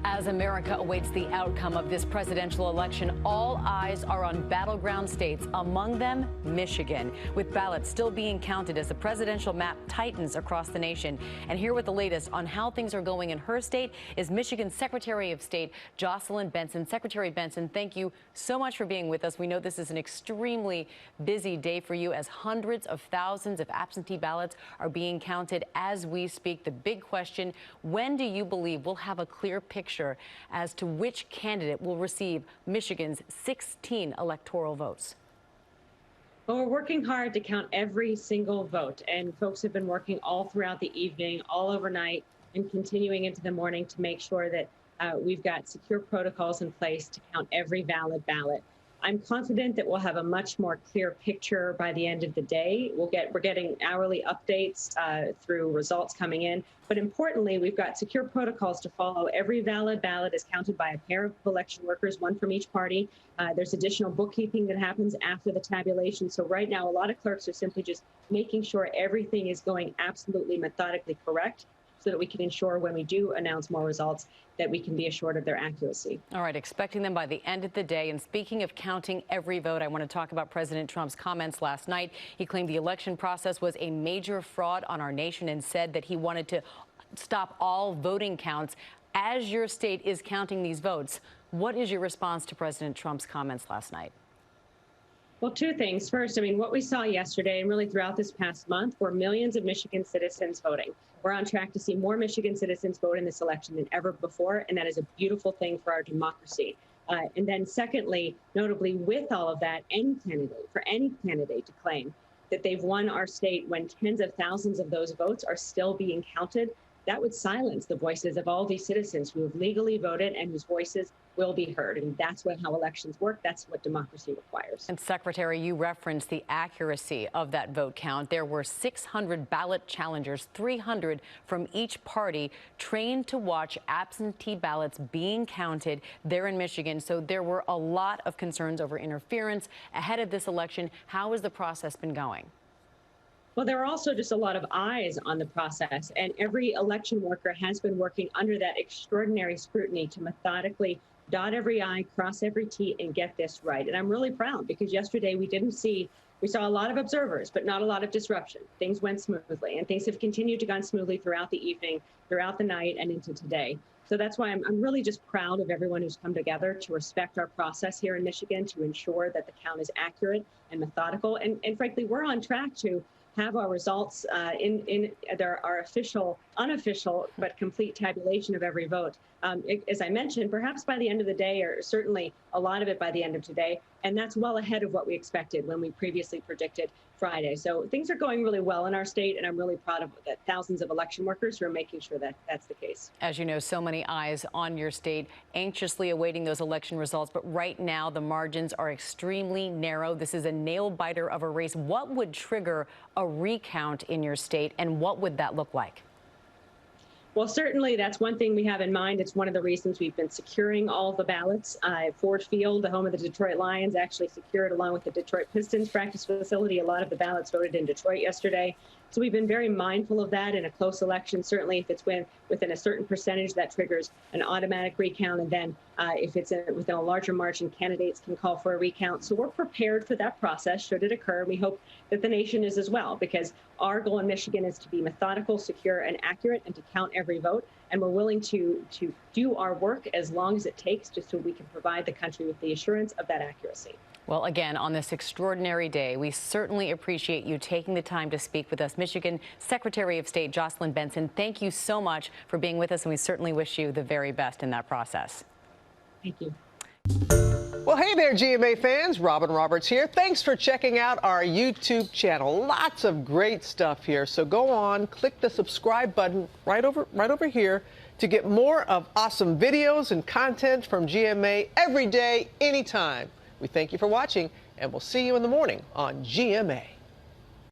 As America awaits the outcome of this presidential election, all eyes are on battleground states, among them Michigan, with ballots still being counted as the presidential map tightens across the nation. And here with the latest on how things are going in her state is Michigan's Secretary of State Jocelyn Benson. Secretary Benson, thank you so much for being with us. We know this is an extremely busy day for you as hundreds of thousands of absentee ballots are being counted as we speak. The big question, when do you believe we'll have a clear picture as to which candidate will receive Michigan's 16 electoral votes? Well, we're working hard to count every single vote, and folks have been working all throughout the evening, all overnight, and continuing into the morning to make sure that we've got secure protocols in place to count every valid ballot. I'm confident that we'll have a much more clear picture by the end of the day. We're getting hourly updates through results coming in. But importantly, we've got secure protocols to follow. Every valid ballot is counted by a pair of election workers, one from each party. There's additional bookkeeping that happens after the tabulation. So right now, a lot of clerks are simply just making sure everything is going absolutely methodically correct, so that we can ensure when we do announce more results that we can be assured of their accuracy. All right, expecting them by the end of the day. And speaking of counting every vote, I want to talk about President Trump's comments last night. He claimed the election process was a major fraud on our nation and said that he wanted to stop all voting counts. As your state is counting these votes, what is your response to President Trump's comments last night? Well, two things. First, I mean, what we saw yesterday and really throughout this past month were millions of Michigan citizens voting. We're on track to see more Michigan citizens vote in this election than ever before, and that is a beautiful thing for our democracy. And then secondly, notably with all of that, for any candidate to claim that they've won our state when tens of thousands of those votes are still being counted, that would silence the voices of all these citizens who have legally voted and whose voices will be heard. And that's how elections work. That's what democracy requires. And Secretary, you referenced the accuracy of that vote count. There were 600 ballot challengers, 300 from each party, trained to watch absentee ballots being counted there in Michigan. So there were a lot of concerns over interference ahead of this election. How has the process been going? Well, there are also just a lot of eyes on the process, and every election worker has been working under that extraordinary scrutiny to methodically dot every I, cross every T, and get this right. And I'm really proud because yesterday we saw a lot of observers, but not a lot of disruption. Things went smoothly, and things have continued to go smoothly throughout the evening, throughout the night, and into today. So that's why I'm really just proud of everyone who's come together to respect our process here in Michigan, to ensure that the count is accurate and methodical. And frankly, we're on track to have our results in our official, unofficial, but complete tabulation of every vote. As I mentioned, perhaps by the end of the day, or certainly a lot of it by the end of today, and that's well ahead of what we expected when we previously predicted Friday. So things are going really well in our state, and I'm really proud of the thousands of election workers who are making sure that that's the case. As you know, so many eyes on your state, anxiously awaiting those election results. But right now, the margins are extremely narrow. This is a nail-biter of a race. What would trigger a recount in your state, and what would that look like? Well, certainly that's one thing we have in mind. It's one of the reasons we've been securing all the ballots. Ford Field, the home of the Detroit Lions, actually secured, along with the Detroit Pistons practice facility, a lot of the ballots voted in Detroit yesterday. So we've been very mindful of that in a close election. Certainly, if it's within a certain percentage, that triggers an automatic recount. And then if it's within a larger margin, candidates can call for a recount. So we're prepared for that process should it occur. We hope that the nation is as well, because our goal in Michigan is to be methodical, secure, and accurate, and to count every vote. And we're willing to do our work as long as it takes, just so we can provide the country with the assurance of that accuracy. Well, again, on this extraordinary day, we certainly appreciate you taking the time to speak with us. Michigan Secretary of State Jocelyn Benson, thank you so much for being with us, and we certainly wish you the very best in that process. Thank you. Well, hey there, GMA fans. Robin Roberts here. Thanks for checking out our YouTube channel. Lots of great stuff here. So go on, click the subscribe button right over here to get more of awesome videos and content from GMA every day, anytime. We thank you for watching, and we'll see you in the morning on GMA.